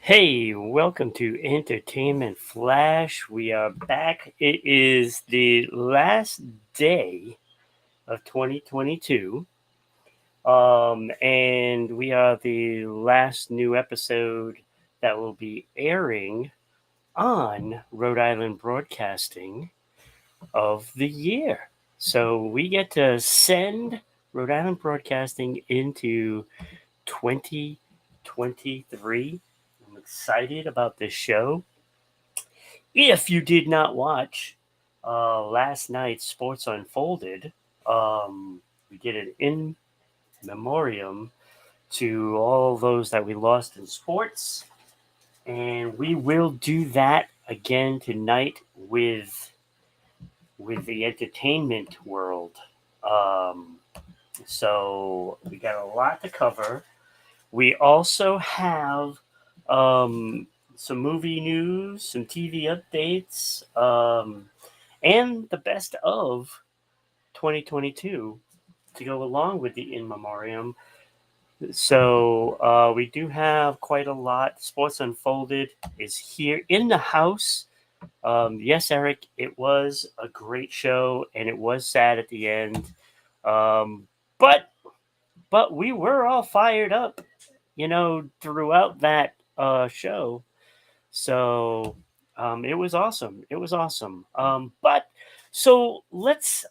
Hey, welcome to Entertainment Flash. We are back. It is the last day of 2022. And we are the last new episode that will be airing on Rhode Island Broadcasting of the year. So we get to send Rhode Island Broadcasting into 2023. I'm excited about this show. If you did not watch last night's Sports Unfolded, we did an in memoriam to all those that we lost in sports, and we will do that again tonight with the entertainment world. Um, so we got a lot to cover. We also have um, some movie news, some TV updates, and the best of 2022 to go along with the In Memoriam. So we do have quite a lot. Sports Unfolded is here in the house. Yes, Eric, it was a great show, and it was sad at the end. Um, but we were all fired up, throughout that show. So it was awesome. It was awesome. But so let's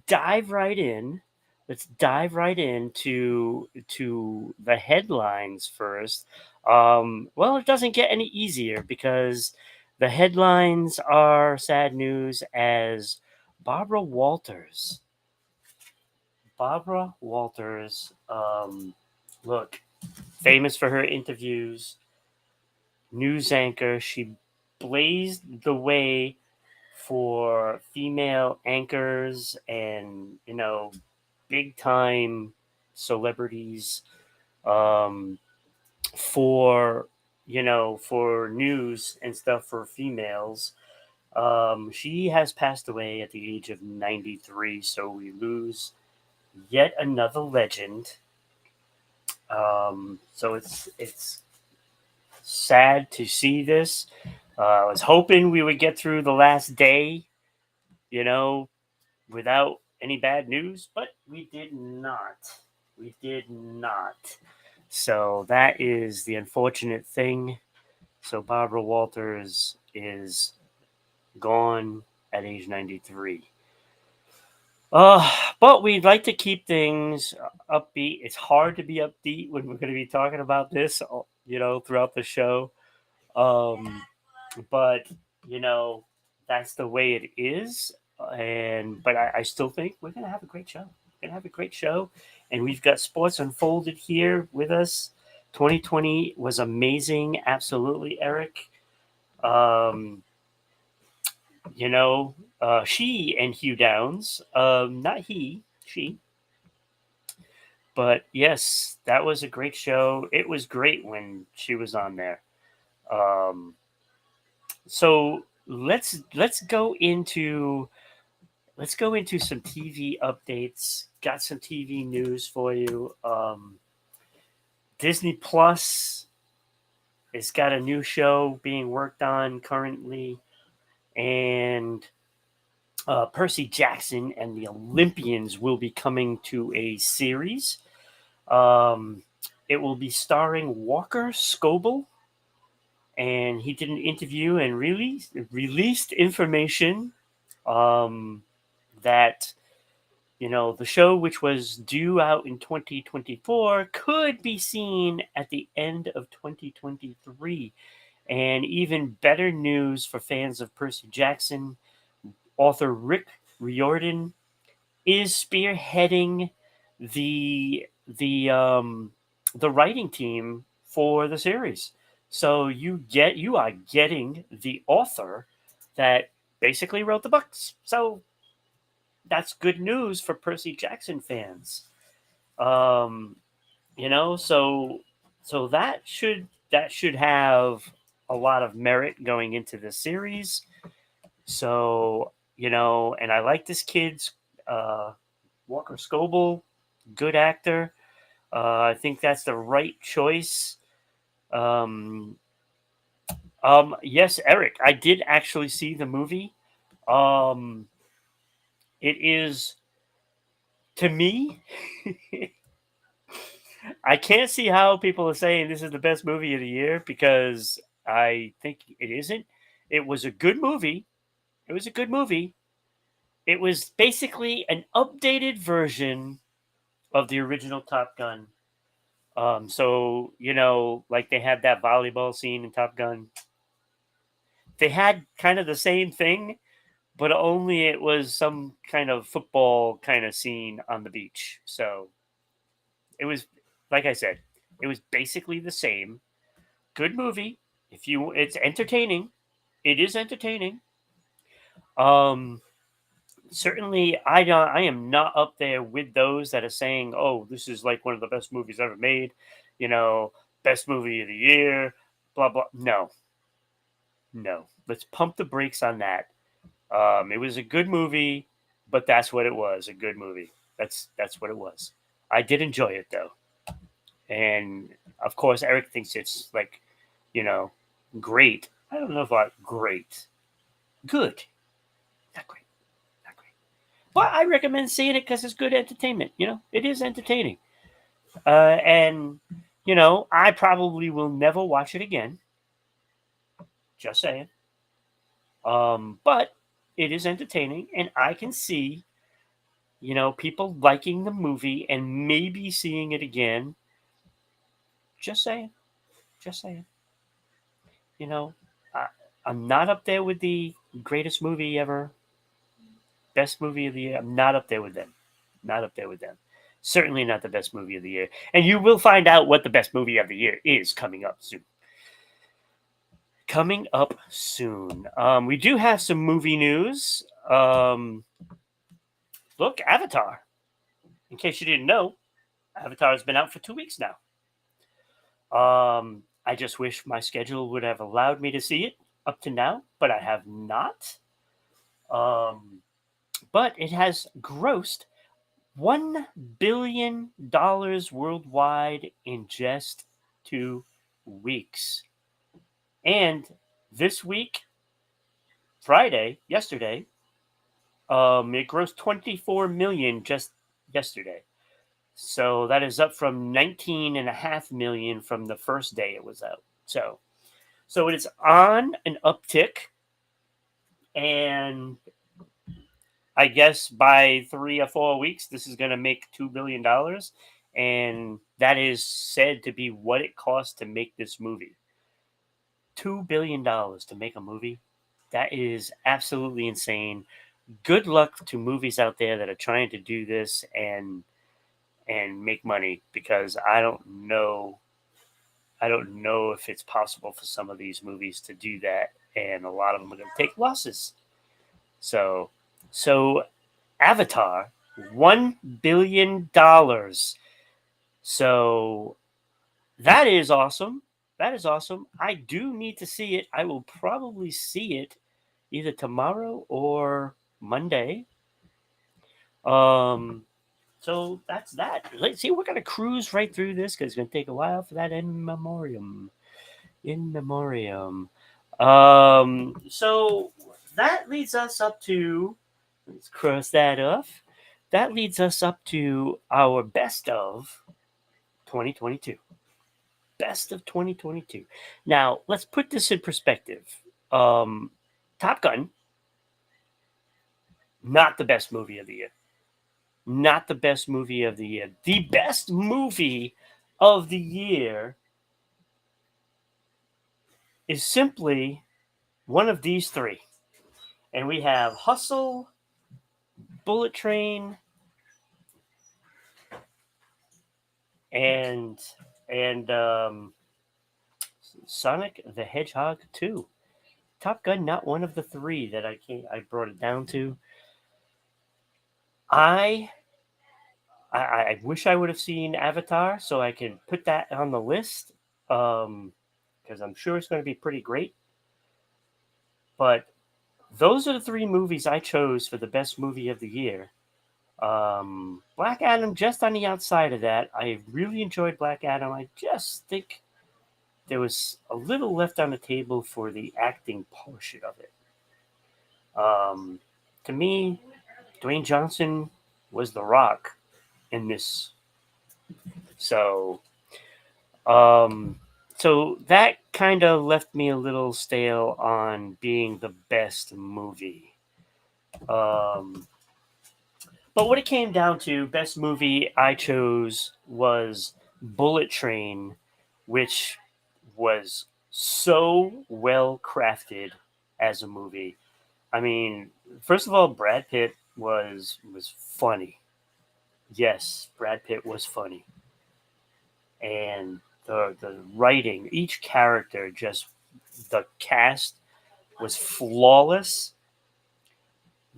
dive right in. Let's dive right into the headlines first. Well, it doesn't get any easier because the headlines are sad news as Barbara Walters. Barbara Walters, look, famous for her interviews, news anchor. She blazed the way for female anchors and, big time celebrities um, for, for news and stuff for females. She has passed away at the age of 93, so we lose yet another legend. So it's sad to see this. I was hoping we would get through the last day, you know, without any bad news, but we did not. We did not. So that is the unfortunate thing. So Barbara Walters is gone at age 93. Uh, but we'd like to keep things upbeat. It's hard to be upbeat when we're going to be talking about this, throughout the show. Um, but you know that's the way it is, and but I still think we're gonna have a great show. We're gonna have a great show, and we've got Sports Unfolded here with us. 2020 was amazing, absolutely, Eric. Um, she and Hugh Downs, not he, she. But yes, that was a great show. It was great when she was on there. Um, so let's go into some TV updates. Got some TV news for you. Disney Plus has got a new show being worked on currently, and Percy Jackson and the Olympians will be coming to a series. Um, it will be starring Walker Scoble, and he did an interview and released information um, that the show, which was due out in 2024, could be seen at the end of 2023. And even better news for fans of Percy Jackson, author Rick Riordan is spearheading the writing team for the series. So you are getting the author that basically wrote the books. So that's good news for Percy Jackson fans. Um, so that should have a lot of merit going into the series. So and I like this kid's uh, Walker Scoble, good actor. I think that's the right choice. Um, Yes, Eric, I did actually see the movie. Um, it is, to me, I can't see how people are saying this is the best movie of the year because I think it isn't. It was a good movie. It was a good movie. It was basically an updated version of the original Top Gun. So like they had that volleyball scene in Top Gun. They had kind of the same thing, but only it was some kind of football kind of scene on the beach. So it was, like I said, it was basically the same. Good movie. It's entertaining. It is entertaining. Um, Certainly, I am not up there with those that are saying, "Oh, this is like one of the best movies ever made." You know, best movie of the year. Blah blah. No, no. Let's pump the brakes on that. It was a good movie, but that's what it was. A good movie. That's what it was. I did enjoy it though, and of course, Eric thinks it's like, you know, great. I don't know about great. Good, not great, not great. But I recommend seeing it because it's good entertainment. It is entertaining, and I probably will never watch it again. Just saying. But it is entertaining, and I can see people liking the movie and maybe seeing it again. Just saying. Just saying. You know, I, I'm not up there with the greatest movie ever, best movie of the year. I'm not up there with them. Not up there with them. Certainly not the best movie of the year. And you will find out what the best movie of the year is coming up soon. Coming up soon. We do have some movie news. Look, Avatar. In case you didn't know, Avatar has been out for 2 weeks now. I just wish my schedule would have allowed me to see it up to now, but I have not. Um, but it has grossed $1 billion worldwide in just 2 weeks. And this week, Friday, yesterday, it grossed 24 million just yesterday. So that is up from 19.5 million from the first day it was out. So it is on an uptick, and I guess by 3 or 4 weeks, this is going to make $2 billion, and that is said to be what it cost to make this movie. $2 billion to make a movie. That is absolutely insane. Good luck to movies out there that are trying to do this and make money, because I don't know if it's possible for some of these movies to do that, and a lot of them are going to take losses. So Avatar, $1 billion. So that is awesome. That is awesome. I do need to see it. I will probably see it either tomorrow or Monday. So that's that. Let's see. We're gonna cruise right through this because it's gonna take a while for that in memoriam. In memoriam. So that leads us up to. Let's cross that off. That leads us up to our best of 2022. Best of 2022. Now let's put this in perspective. Um, Top Gun, not the best movie of the year. Not the best movie of the year. The best movie of the year is simply one of these three. And we have Hustle, Bullet Train, and Sonic the Hedgehog 2. Top Gun, not one of the three that I brought it down to. I I wish I would have seen Avatar so I could put that on the list, because I'm sure it's going to be pretty great. But those are the three movies I chose for the best movie of the year. Black Adam just on the outside of that. I really enjoyed Black Adam. I just think there was a little left on the table for the acting portion of it. Um, to me, Dwayne Johnson was the Rock in this. So, um, so that kind of left me a little stale on being the best movie. Um, but what it came down to, best movie I chose was Bullet Train, which was so well crafted as a movie. I mean, first of all, Brad Pitt was funny. Yes, Brad Pitt was funny, and the writing, each character, just the cast was flawless.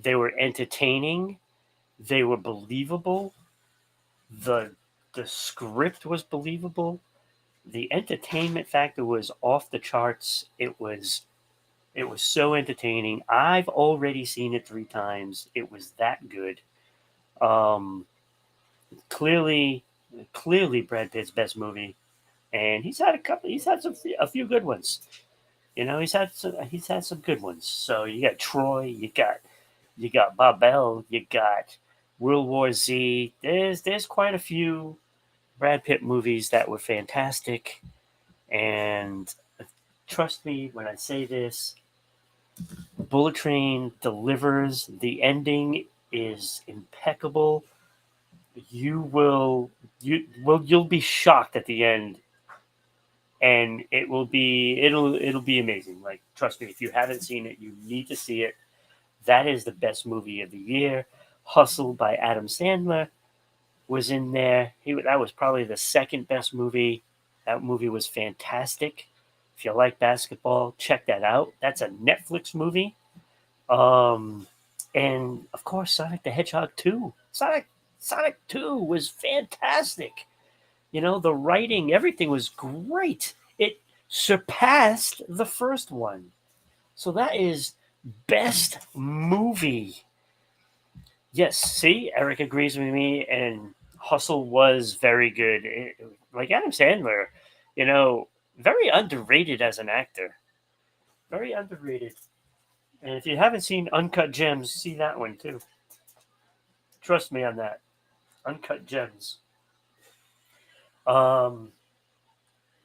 They were entertaining. They were believable. the The script was believable. The entertainment factor was off the charts. It was so entertaining. I've already seen it 3 times. It was that good. Um, clearly, clearly Brad Pitt's best movie, and he's had a couple. He's had a few good ones. He's had some good ones. So you got Troy, you got Babel, you got World War Z. There's quite a few Brad Pitt movies that were fantastic, and trust me when I say this, Bullet Train delivers. The ending is impeccable. You'll be shocked at the end, and it'll be amazing. Like, trust me, if you haven't seen it, you need to see it. That is the best movie of the year. Hustle by Adam Sandler was in there. That was probably the second best movie. That movie was fantastic. If you like basketball, check that out. That's a Netflix movie. Um, and of course, Sonic the Hedgehog 2. Sonic 2 was fantastic. The writing, everything was great. It surpassed the first one. So that is best movie. Yes, see, Eric agrees with me, and Hustle was very good. Like Adam Sandler, very underrated as an actor. Very underrated. And if you haven't seen Uncut Gems, see that one too. Trust me on that. Uncut Gems. Um,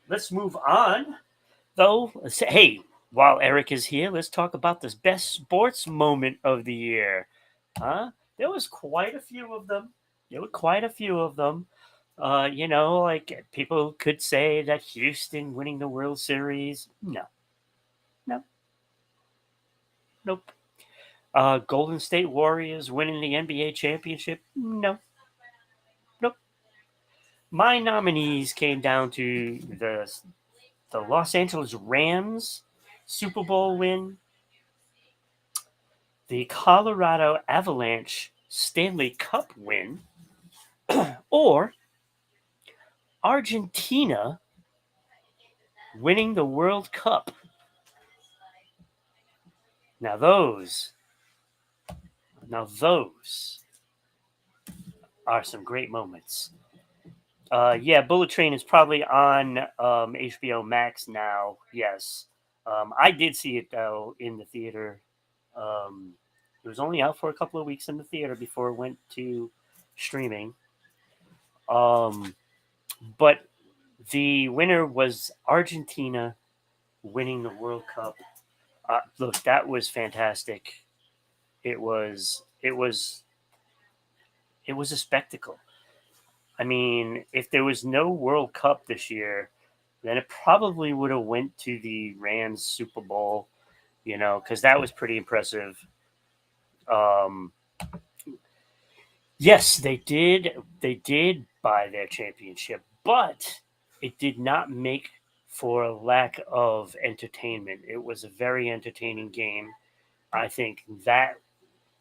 let's move on, though. Hey, while Eric is here, let's talk about this best sports moment of the year. Huh? There was quite a few of them. There were quite a few of them. Like people could say that Houston winning the World Series. No, no, nope. Golden State Warriors winning the NBA championship. No, nope. My nominees came down to the Los Angeles Rams Super Bowl win, the Colorado Avalanche Stanley Cup win, or Argentina winning the World Cup. Now those are some great moments. Yeah, Bullet Train is probably on HBO Max now. Yes, I did see it though in the theater. Um, it was only out for a couple of weeks in the theater before it went to streaming. Um, but the winner was Argentina winning the World Cup. Look, that was fantastic. It was it was it was a spectacle. I mean, if there was no World Cup this year, then it probably would have went to the Rams Super Bowl, because that was pretty impressive. Um, yes, they did. They did buy their championship, but it did not make for a lack of entertainment. It was a very entertaining game. I think that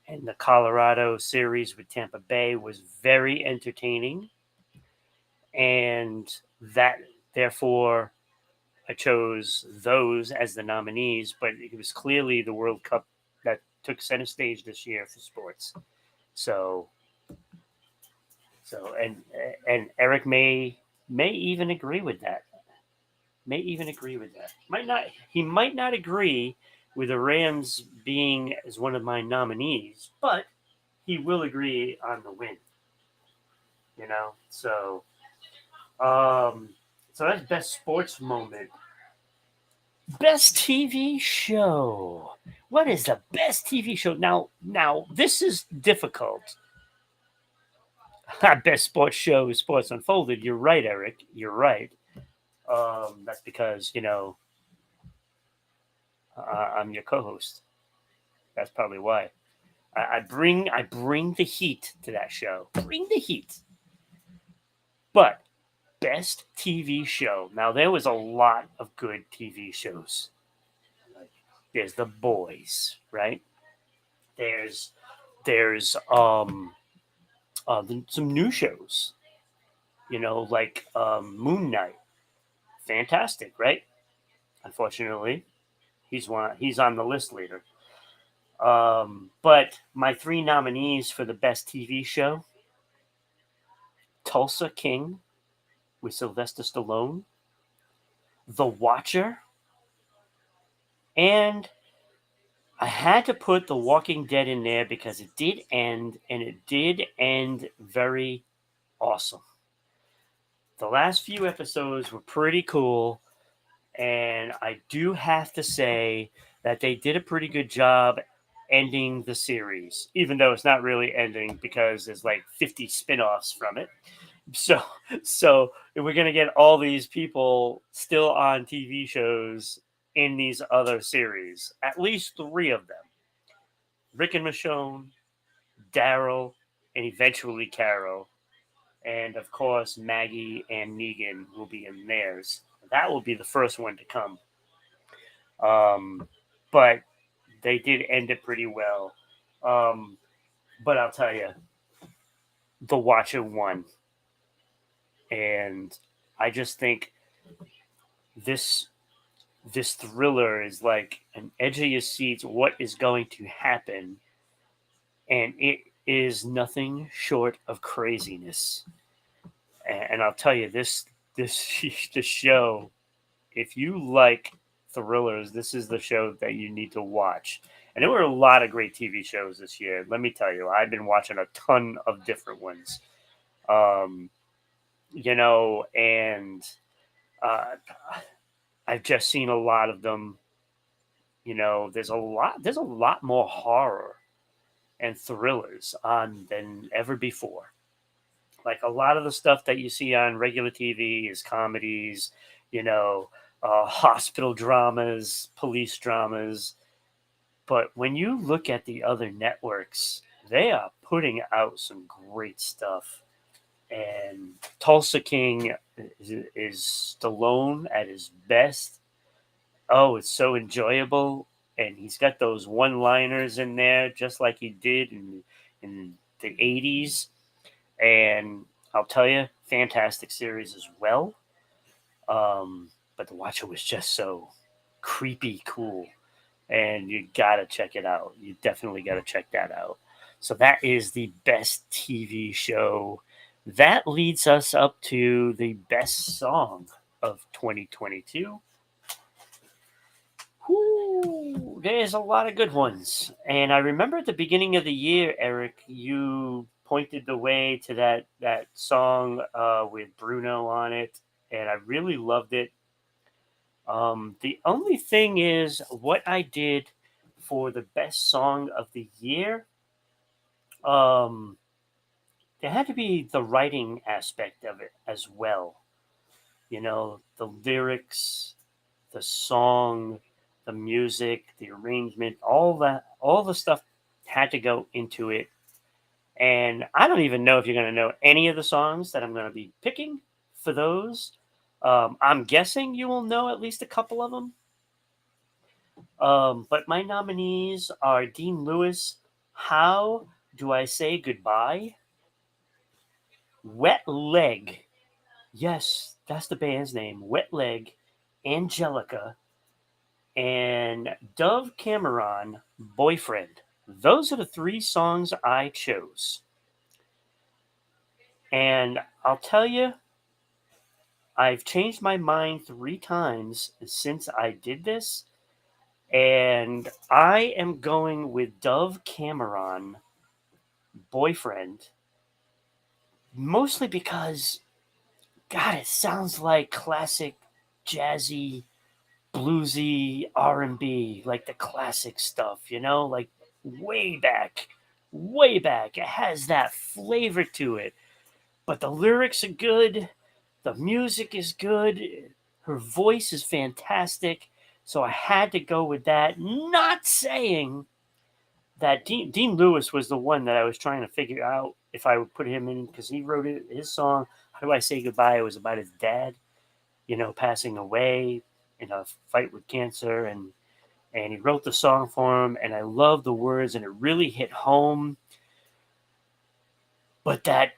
and the Colorado series with Tampa Bay was very entertaining, and that therefore I chose those as the nominees. But it was clearly the World Cup that took center stage this year for sports. So, so and Eric may even agree with that. may even agree with that. Might not. He might not agree with the Rams being as one of my nominees, but he will agree on the win. You know, um, so that's best sports moment. Best TV show. What is the best TV show? Now this is difficult. Best sports show is Sports Unfolded. You're right, Eric. You're right. That's because I'm your co-host. That's probably why. I bring the heat to that show. Bring the heat. But best TV show. Now there was a lot of good TV shows. There's The Boys, right? There's there's some new shows. Like Moon Knight. Fantastic, right? Unfortunately, he's on the list later. But my three nominees for the best TV show: Tulsa King with Sylvester Stallone, The Watcher, and I had to put The Walking Dead in there because it did end, and it did end very awesome. The last few episodes were pretty cool, and I do have to say that they did a pretty good job ending the series, even though it's not really ending because there's like 50 spin-offs from it. So, so we're gonna get all these people still on TV shows in these other series. At least three of them: Rick and Michonne, Daryl, and eventually Carol, and of course Maggie and Negan will be in theirs. That will be the first one to come. But they did end it pretty well. Um, but I'll tell you, The Watcher won, and I just think this this thriller is like an edge of your seats. What is going to happen? And it is nothing short of craziness. And I'll tell you, this this show, if you like thrillers, this is the show that you need to watch. And there were a lot of great TV shows this year. Let me tell you, I've been watching a ton of different ones. Um, and uh, I've just seen a lot of them. There's a lot more horror and thrillers on than ever before. Like a lot of the stuff that you see on regular TV is comedies, you know, hospital dramas, police dramas. But when you look at the other networks, they are putting out some great stuff. And Tulsa King is Stallone at his best. Oh, it's so enjoyable, and he's got those one-liners in there, just like he did in the '80s. And I'll tell you, fantastic series as well. But The Watcher was just so creepy cool, and you gotta check it out. You definitely gotta check that out. So that is the best TV show. That leads us up to the best song of 2022. Whoo, there's a lot of good ones. And I remember at the beginning of the year, Eric, you pointed the way to that song with Bruno on it, and I really loved it. The only thing is, what I did for the best song of the year, um, there had to be the writing aspect of it as well. The lyrics, the song, the music, the arrangement, all the stuff had to go into it. And I don't even know if you're going to know any of the songs that I'm going to be picking for those. I'm guessing you will know at least a couple of them. But my nominees are Dean Lewis, How Do I Say Goodbye? Wet Leg. Yes, that's the band's name. Wet Leg, Angelica, and Dove Cameron, Boyfriend. Those are the three songs I chose. And I'll tell you, I've changed my mind 3 times since I did this, and I am going with Dove Cameron, Boyfriend, mostly because, God, it sounds like classic jazzy, bluesy R&B, like the classic stuff, like way back, way back. It has that flavor to it, but the lyrics are good, the music is good, her voice is fantastic. So I had to go with that. Not saying that Dean Lewis was the one that I was trying to figure out if I would put him in, because he wrote it, his song, How Do I Say Goodbye? It was about his dad, passing away in a fight with cancer, and he wrote the song for him, and I love the words, and it really hit home. But that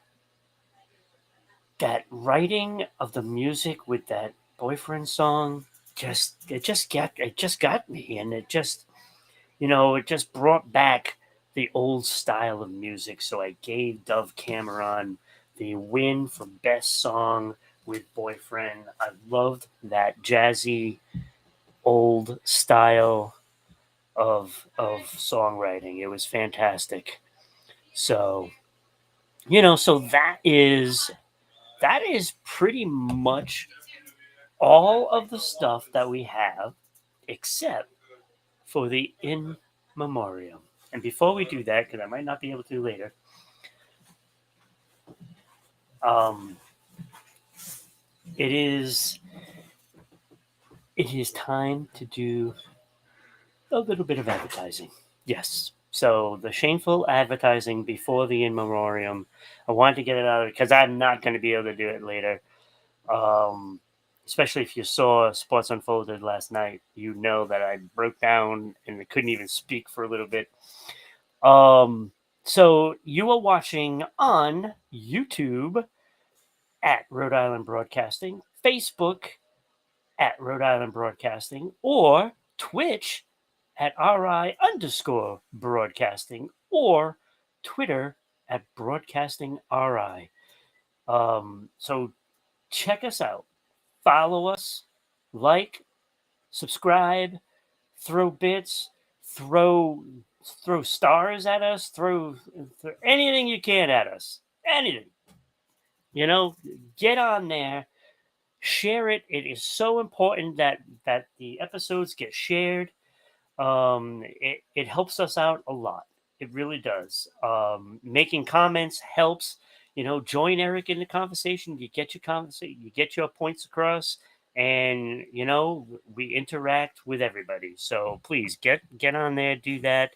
writing of the music with that Boyfriend song, it just got me, and it just brought back the old style of music. So I gave Dove Cameron the win for best song with Boyfriend. I loved that jazzy old style of songwriting. It was fantastic. So, so that is pretty much all of the stuff that we have, except for the in memoriam. And before we do that, because I might not be able to later, um, it is time to do a little bit of advertising. Yes. So the shameful advertising before the in memoriam, I wanted to get it out because I'm not going to be able to do it later. Um, Especially if you saw Sports Unfolded last night, you know that I broke down and I couldn't even speak for a little bit. So you are watching on YouTube at Rhode Island Broadcasting, Facebook at Rhode Island Broadcasting, or Twitch at RI_broadcasting, or Twitter at Broadcasting RI. So check us out. Follow us, like, subscribe, throw bits, throw stars at us, throw anything you can at us. Anything. Get on there, share it. It is so important that the episodes get shared. It helps us out a lot. It really does. Making comments helps. Join Eric in the conversation. You get your conversation. You get your points across, and we interact with everybody. So please get on there. Do that.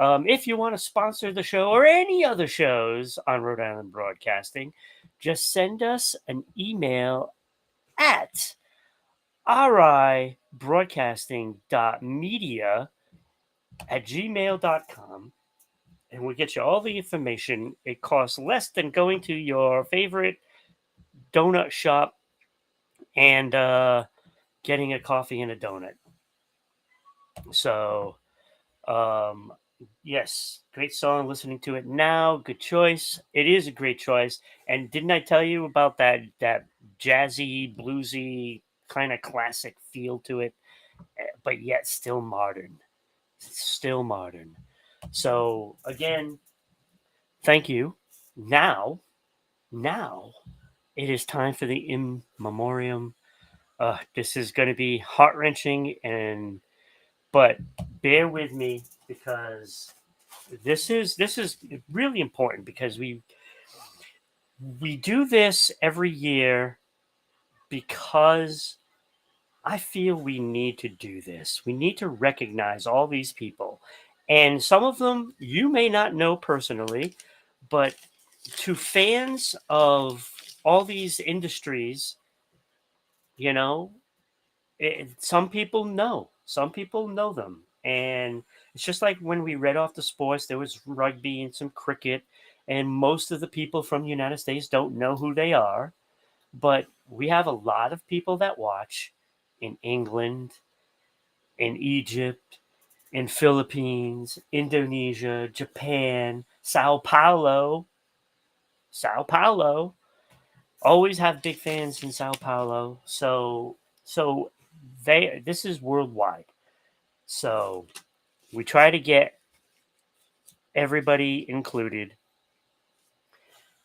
If you want to sponsor the show or any other shows on Rhode Island Broadcasting, just send us an email at ribroadcasting.media@gmail.com, and we'll get you all the information. It costs less than going to your favorite donut shop and getting a coffee and a donut. So, yes, great song. Listening to it now, good choice. It is a great choice. And didn't I tell you about that jazzy, bluesy kind of classic feel to it, but yet still modern? Still modern. So again, thank you. Now it is time for the in memoriam. This is going to be heart wrenching, but bear with me because this is really important, because we do this every year because I feel we need to do this. We need to recognize all these people. And some of them you may not know personally, but to fans of all these industries, you know, some people know. Some people know them. And it's just like when we read off the sports, there was rugby and some cricket, and most of the people from the United States don't know who they are. But we have a lot of people that watch in England, in Egypt, in Philippines, Indonesia, Japan, Sao Paulo, Always have big fans in Sao Paulo. So this is worldwide. So we try to get everybody included,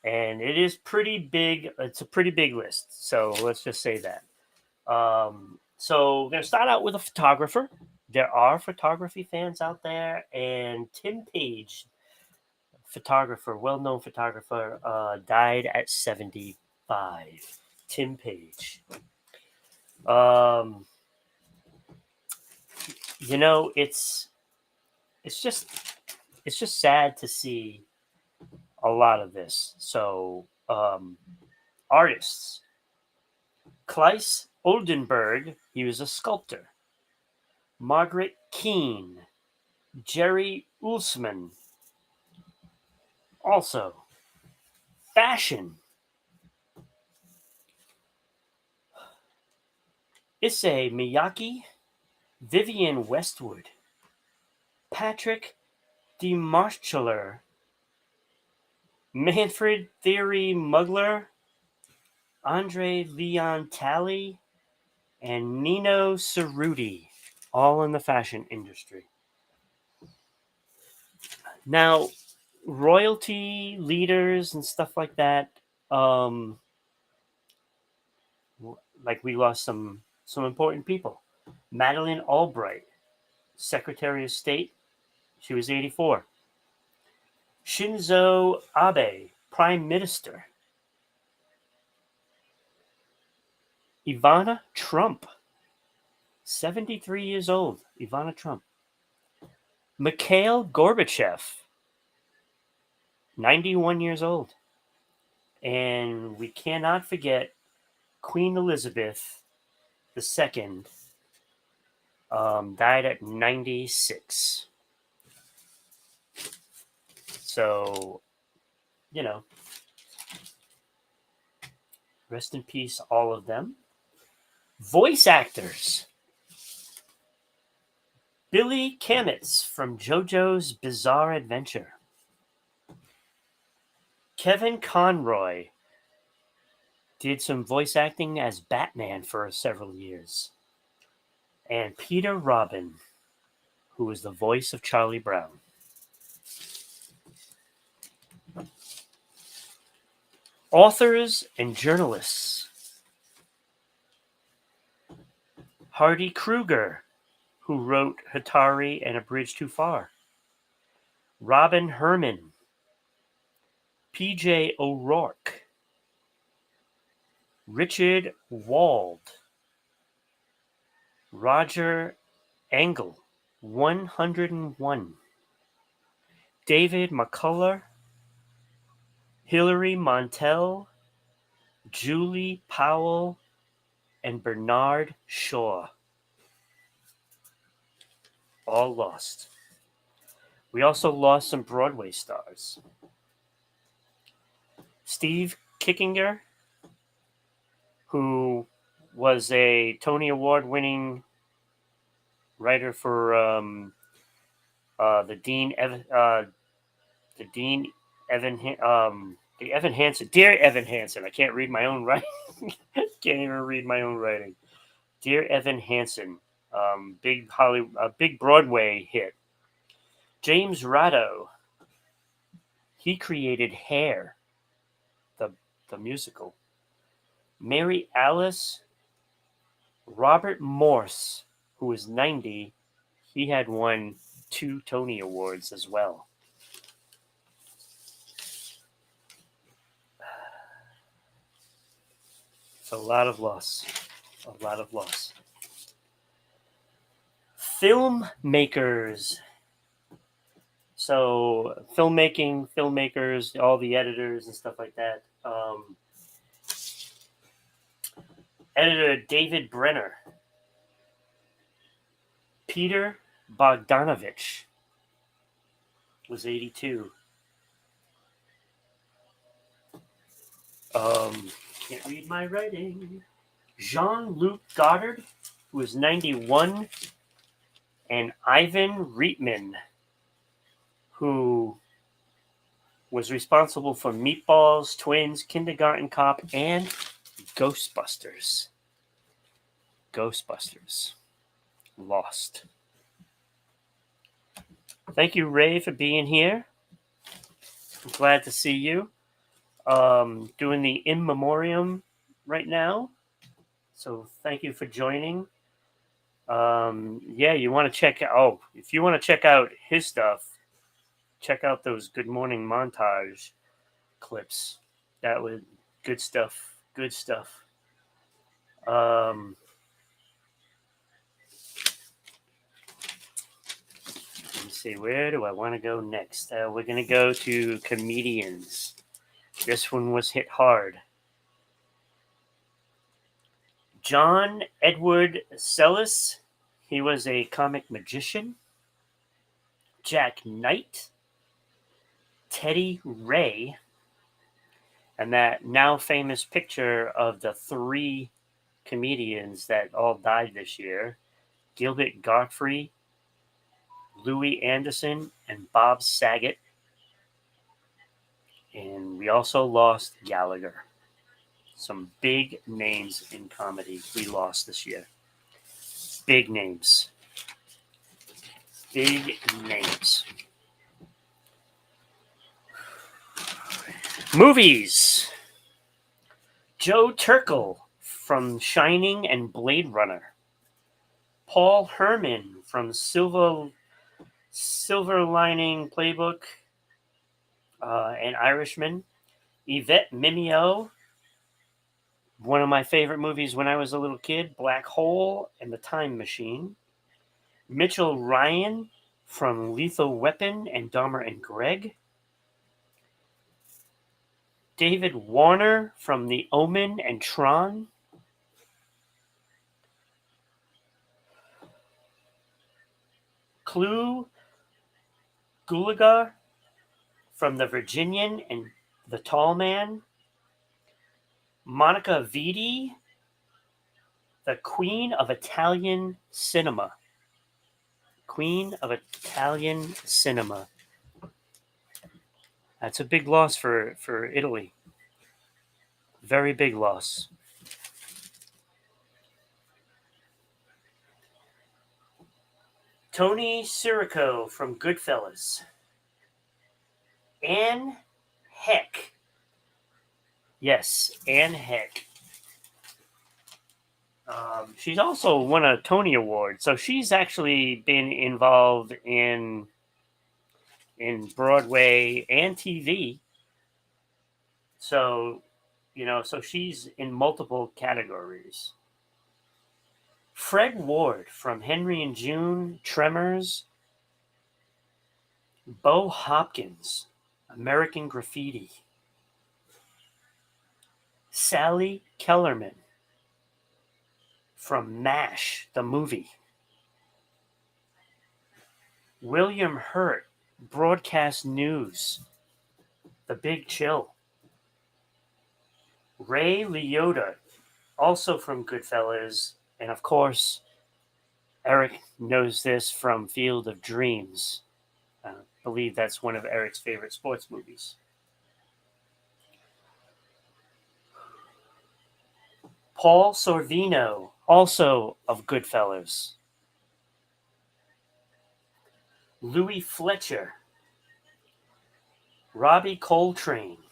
and it is pretty big. It's a pretty big list. So let's just say that. So we're gonna start out with a photographer. There are photography fans out there, and Tim Page, photographer, well-known photographer, died at 75. Tim Page. Um, you know, it's just it's just sad to see a lot of this. So, artists. Kleis Oldenburg, he was a sculptor. Margaret Keane, Jerry Ulsman, also fashion. Issei Miyake, Vivienne Westwood, Patrick DeMarchiller, Manfred Theory Mugler, Andre Leon Talley, and Nino Cerruti, all in the fashion industry. Now, royalty leaders and stuff like that, um, like we lost some important people. Madeleine Albright, Secretary of State, she was 84. Shinzo Abe, Prime Minister. Ivana Trump, 73 years old. Ivana Trump. Mikhail Gorbachev, 91 years old. And we cannot forget Queen Elizabeth II, died at 96. So, you know, rest in peace, all of them. Voice actors. Billy Kametz from JoJo's Bizarre Adventure. Kevin Conroy did some voice acting as Batman for several years. And Peter Robin, who was the voice of Charlie Brown. Authors and journalists. Hardy Kruger, who wrote Hatari and A Bridge Too Far. Robin Herman. P.J. O'Rourke. Richard Wald. Roger Engel, 101. David McCullough. Hilary Mantel. Julie Powell, and Bernard Shaw. All lost. We also lost some Broadway stars. Steve Kickinger, who was a Tony Award winning writer for the Dean Evan the Evan Hansen, Dear Evan Hansen. I can't read my own writing. Can't even read my own writing. Dear Evan Hansen, big Broadway hit. James Ratto, he created Hair, the musical. Mary Alice. Robert Morse, who was 90, he had won 2 Tony Awards as well. It's a lot of loss. A lot of loss. Filmmakers. So filmmakers, all the editors and stuff like that. Editor David Brenner. Peter Bogdanovich was 82. Can't read my writing. Jean-Luc Godard, who was 91, and Ivan Reitman, who was responsible for Meatballs, Twins, Kindergarten Cop, and Ghostbusters. Ghostbusters. Lost. Thank you, Ray, for being here. I'm glad to see you. Doing the In Memoriam right now. So thank you for joining. Yeah, you want to check out, if you want to check out his stuff, check out those Good Morning Montage clips. That was good stuff. Good stuff. Let me see, where do I want to go next? We're going to go to comedians. This one was hit hard. John Edward Sellis, he was a comic magician. Jack Knight, Teddy Ray, and that now famous picture of the 3 comedians that all died this year: Gilbert Gottfried, Louis Anderson, and Bob Saget. And we also lost Gallagher. Some big names in comedy we lost this year. Big names. Big names. Movies. Joe Turkel from Shining and Blade Runner. Paul Herman from Silver Lining Playbook and Irishman. Yvette Mimieux, one of my favorite movies when I was a little kid, Black Hole and the Time Machine. Mitchell Ryan from Lethal Weapon and Dahmer and Greg. David Warner from The Omen and Tron. Clu Gulaga from The Virginian and The Tall Man. Monica Vitti, the Queen of Italian Cinema. Queen of Italian Cinema. That's a big loss for Italy. Very big loss. Tony Sirico from Goodfellas. Anne Heck. Yes, Anne Heck. She's also won a Tony Award, so she's actually been involved in Broadway and TV. So, so she's in multiple categories. Fred Ward from Henry and June, Tremors. Bo Hopkins, American Graffiti. Sally Kellerman from MASH, the movie. William Hurt, Broadcast News, The Big Chill. Ray Liotta, also from Goodfellas, and of course, Eric knows this from Field of Dreams. I believe that's one of Eric's favorite sports movies. Paul Sorvino, also of Goodfellas. Louis Fletcher. Robbie Coltrane.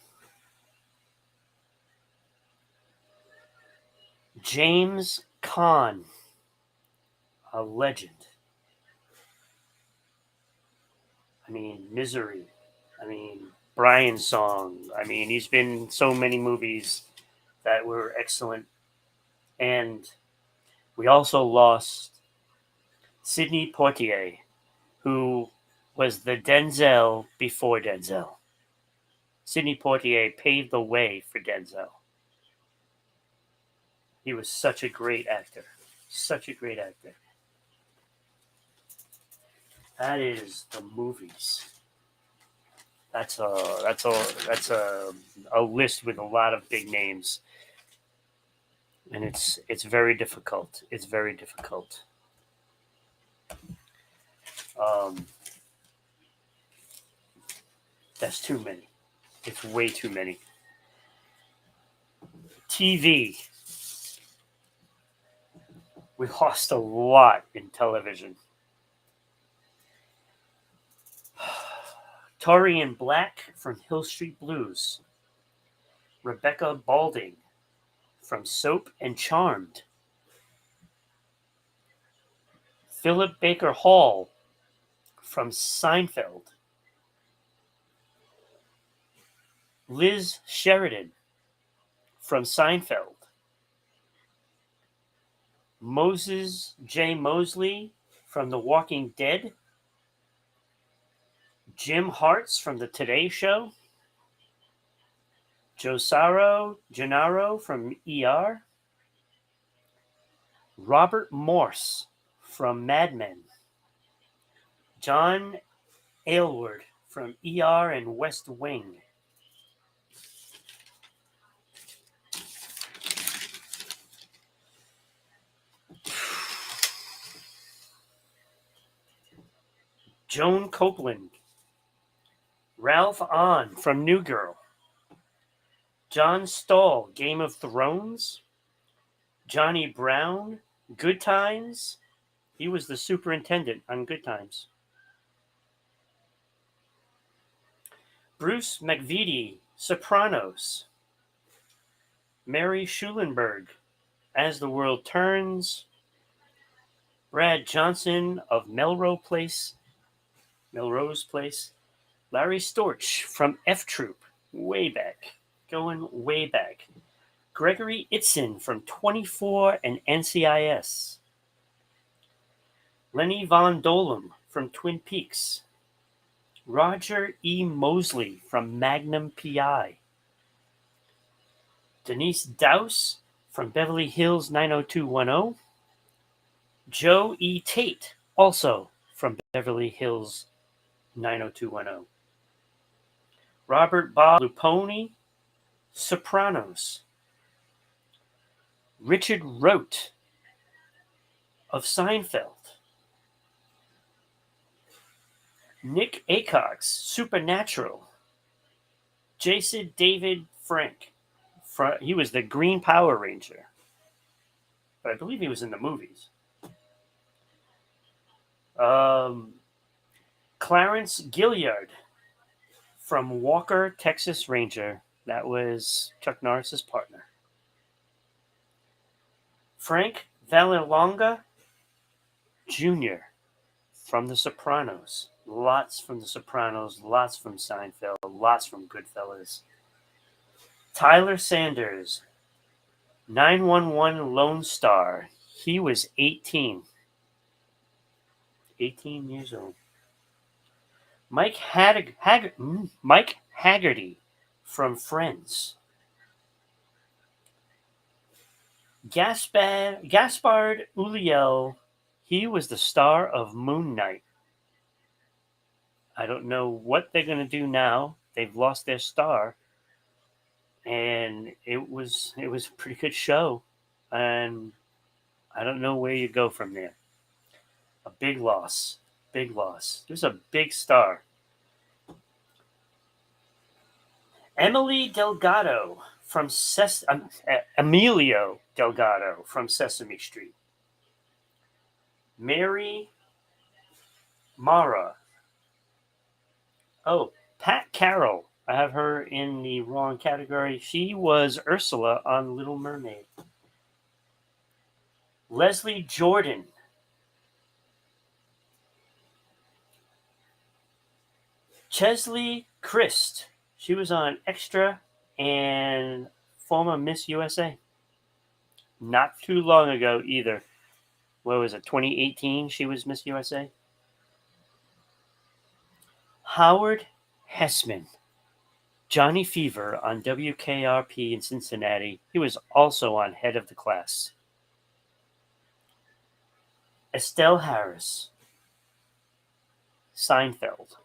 James Caan, a legend. Misery. Brian's Song. He's been in so many movies that were excellent. And we also lost Sidney Poitier, who was the Denzel before Denzel. Sidney Poitier paved the way for Denzel. He was such a great actor. Such a great actor. That is the movies. That's a list with a lot of big names. And it's very difficult. It's very difficult. That's too many. It's way too many. TV. We lost a lot in television. Torian Black from Hill Street Blues. Rebecca Balding from Soap and Charmed. Philip Baker Hall from Seinfeld. Liz Sheridan from Seinfeld. Moses J. Mosley from The Walking Dead. Jim Hartz from The Today Show. Josaro Gennaro from ER. Robert Morse from Mad Men. John Aylward from ER and West Wing. Joan Copeland. Ralph Ahn from New Girl. John Stahl, Game of Thrones. Johnny Brown, Good Times. He was the superintendent on Good Times. Bruce McVitie, Sopranos. Mary Schulenberg, As the World Turns. Brad Johnson of Melrose Place. Larry Storch from F Troop, way back, going way back. Gregory Itzin from 24 and NCIS. Lenny Von Dolem from Twin Peaks. Roger E. Mosley from Magnum PI. Denise Dowse from Beverly Hills 90210. Joe E. Tate, also from Beverly Hills 90210. Robert Bob Luponi, Sopranos. Richard Rote of Seinfeld. Nick Acox, Supernatural. Jason David Frank. He was the Green Power Ranger. But I believe he was in the movies. Clarence Gilliard from Walker, Texas Ranger. That was Chuck Norris's partner. Frank Vallelonga Jr. from The Sopranos. Lots from The Sopranos, lots from Seinfeld, lots from Goodfellas. Tyler Sanders, 911 Lone Star. He was 18. 18 years old. Mike Haggerty from Friends. Gaspard Ulliel, he was the star of Moon Knight. I don't know what they're going to do now. They've lost their star. And it was a pretty good show. And I don't know where you go from there. A big loss. Big loss. There's a big star. Emily Delgado from Emilio Delgado from Sesame Street. Mary Mara. Oh, Pat Carroll. I have her in the wrong category. She was Ursula on Little Mermaid. Leslie Jordan. Chesley Christ. She was on Extra and former Miss USA. Not too long ago either. What was it, 2018 she was Miss USA? Howard Hessman. Johnny Fever on WKRP in Cincinnati. He was also on Head of the Class. Estelle Harris. Seinfeld.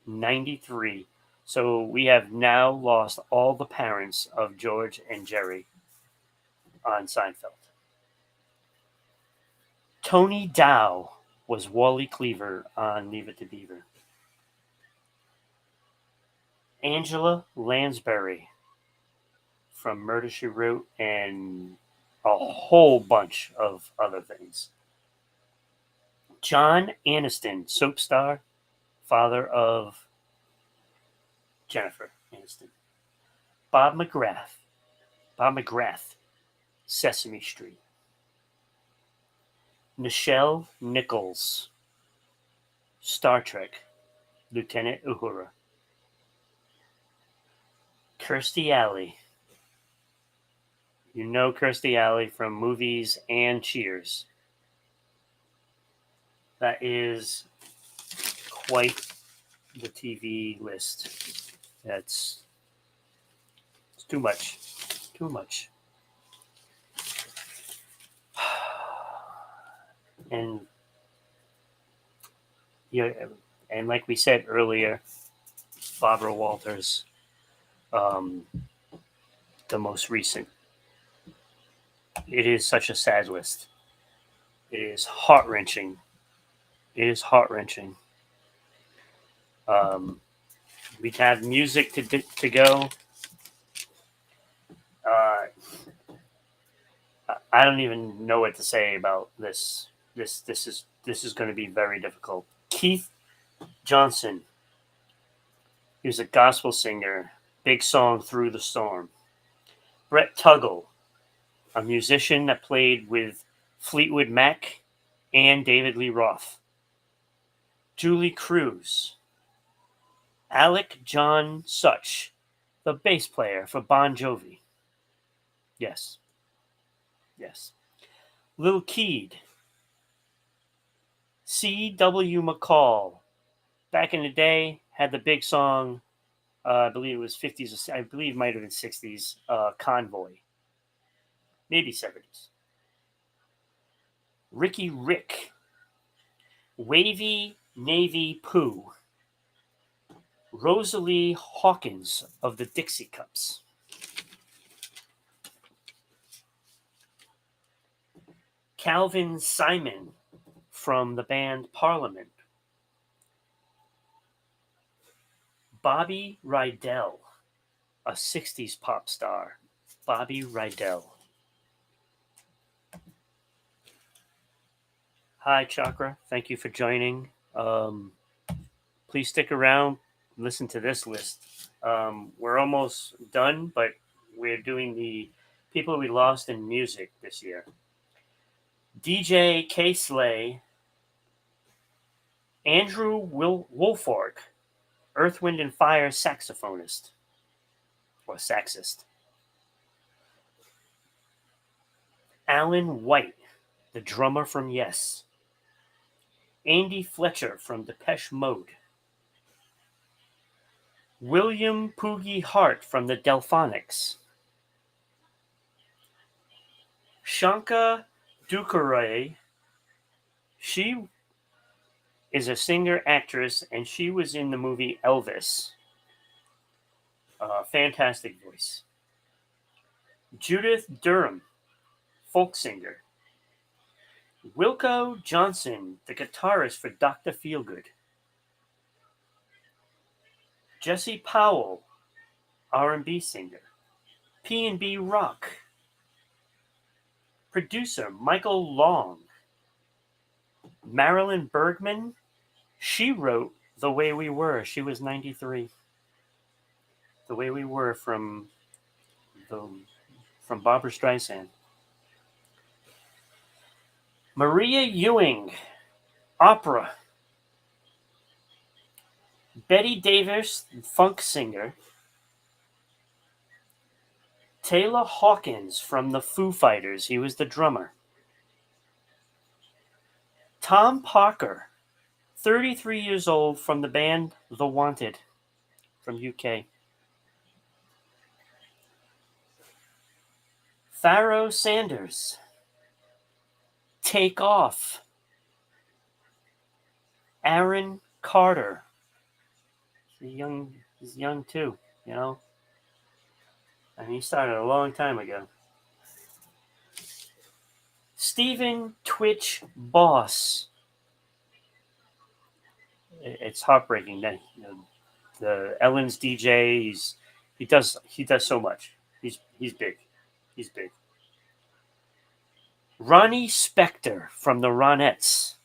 93. So we have now lost all the parents of George and Jerry on Seinfeld. Tony Dow was Wally Cleaver on Leave It to Beaver. Angela Lansbury from Murder She Wrote and a whole bunch of other things. John Aniston, soap star, father of Jennifer Aniston. Bob McGrath, Sesame Street. Nichelle Nichols, Star Trek, Lieutenant Uhura. Kirstie Alley. You know Kirstie Alley from movies and Cheers. That is quite the TV list. It's too much. Too much. And and like we said earlier, Barbara Walters, the most recent. It is such a sad list. It is heart wrenching. It is heart wrenching. We have music to go. I don't even know what to say about this. This is going to be very difficult. Keith Johnson, he was a gospel singer. Big song "Through the Storm." Brett Tuggle, a musician that played with Fleetwood Mac and David Lee Roth. Julie Cruz. Alec John Such, the bass player for Bon Jovi. Yes. Yes. Lil Keed. C.W. McCall. Back in the day, had the big song, I believe it was 50s, I believe it might have been 60s, Convoy. Maybe 70s. Ricky Rick. Wavy Navy Pooh. Rosalie Hawkins of the Dixie Cups. Calvin Simon from the band Parliament. Bobby Rydell, a 60s pop star. Bobby Rydell. Hi, Chakra. Thank you for joining. Please stick around. Listen to this list. We're almost done, but we're doing the people we lost in music this year. DJ K. Slay, Andrew Wolfork, Earth, Wind, and Fire saxophonist, or saxist. Alan White, the drummer from Yes. Andy Fletcher from Depeche Mode. William Poogie Hart from the Delphonics. Shanka Dukuray. She is a singer-actress, and she was in the movie Elvis. Fantastic voice. Judith Durham, folk singer. Wilco Johnson, the guitarist for Dr. Feelgood. Jesse Powell, R&B singer. P&B Rock. Producer Michael Long. Marilyn Bergman, she wrote The Way We Were. She was 93. The Way We Were from Barbra Streisand. Maria Ewing, opera. Betty Davis, funk singer. Taylor Hawkins from the Foo Fighters. He was the drummer. Tom Parker, 33 years old, from the band The Wanted from UK. Pharoah Sanders, Take Off. Aaron Carter, he's young too, you know. And he started a long time ago. Stephen Twitch Boss. It's heartbreaking that the Ellen's DJ. He does so much. He's big. He's big. Ronnie Spector from the Ronettes.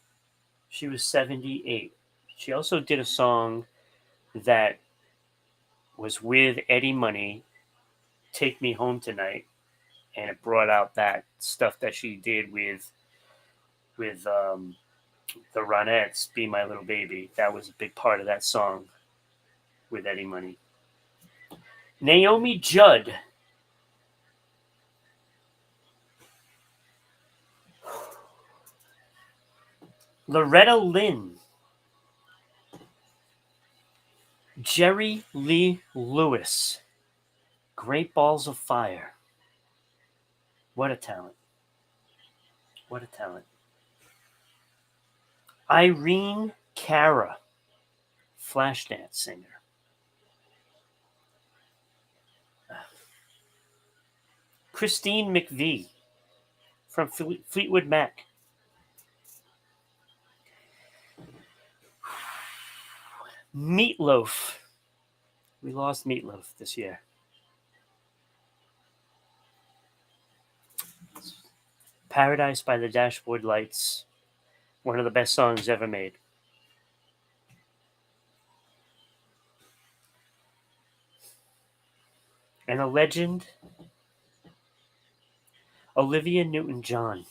She was 78. She also did a song that was with Eddie Money, "Take Me Home Tonight," and it brought out that stuff that she did with the Ronettes, "Be My Little Baby." That was a big part of that song with Eddie Money. Naomi Judd. Loretta Lynn. Jerry Lee Lewis. Great Balls of Fire. What a talent. What a talent. Irene Cara. Flashdance singer. Christine McVie from Fleetwood Mac. Meatloaf. We lost Meatloaf this year. Paradise by the Dashboard Lights. One of the best songs ever made. And a legend, Olivia Newton-John.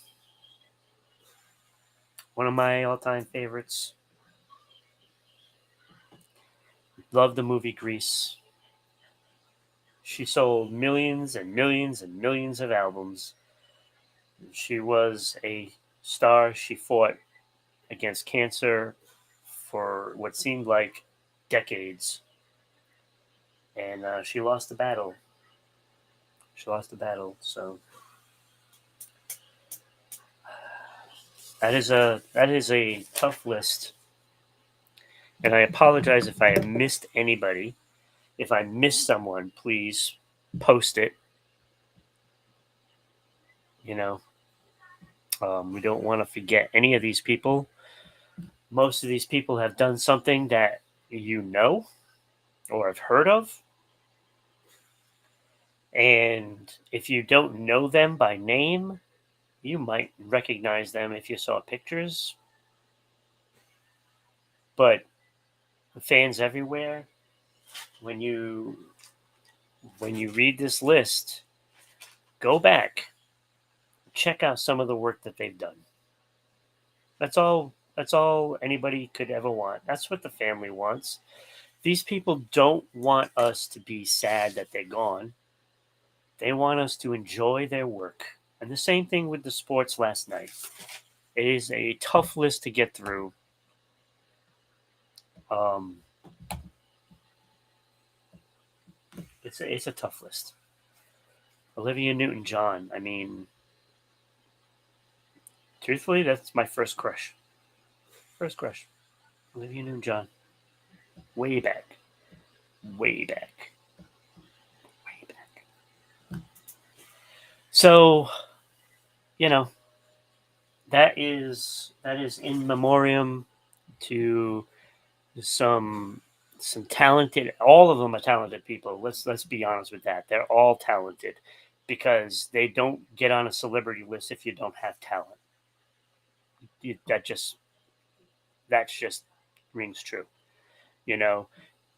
One of my all-time favorites. Love the movie Grease. She sold millions and millions and millions of albums. She was a star. She fought against cancer for what seemed like decades. And she lost the battle. She lost the battle. So that is a tough list. And I apologize if I have missed anybody. If I missed someone, please post it. You know, we don't want to forget any of these people. Most of these people have done something that you know or have heard of. And if you don't know them by name, you might recognize them if you saw pictures. But fans everywhere, when you read this list, go back, check out some of the work that they've done. That's all anybody could ever want. That's what the family wants. These people don't want us to be sad that they're gone. They want us to enjoy their work. And the same thing with the sports last night. It is a tough list to get through. It's a tough list. Olivia Newton-John. I mean, truthfully, that's my first crush. First crush. Olivia Newton-John. Way back. Way back. Way back. So, that is in memoriam to some talented. All of them are talented people. Let's be honest with that. They're all talented because they don't get on a celebrity list if you don't have talent. That just rings true.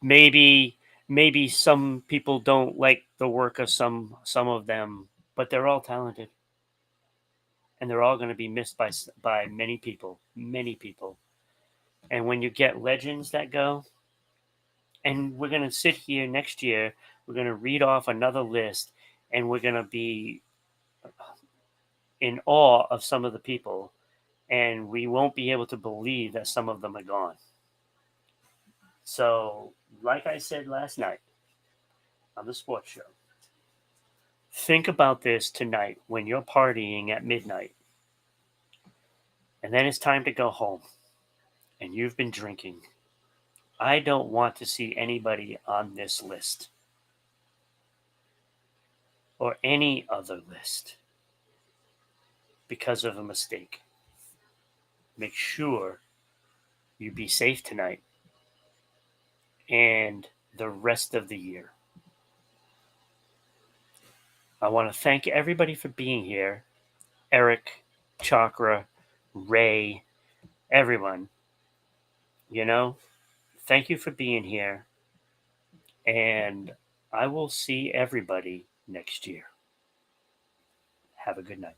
Maybe some people don't like the work of some of them, but they're all talented, and they're all going to be missed by many people, many people. And when you get legends that go, and we're going to sit here next year, we're going to read off another list, and we're going to be in awe of some of the people, and we won't be able to believe that some of them are gone. So, like I said last night on the sports show, think about this tonight when you're partying at midnight, and then it's time to go home, and you've been drinking. I don't want to see anybody on this list or any other list because of a mistake. Make sure you be safe tonight. And the rest of the year. I want to thank everybody for being here. Eric, Chakra, Ray, everyone. You know, thank you for being here. And I will see everybody next year. Have a good night.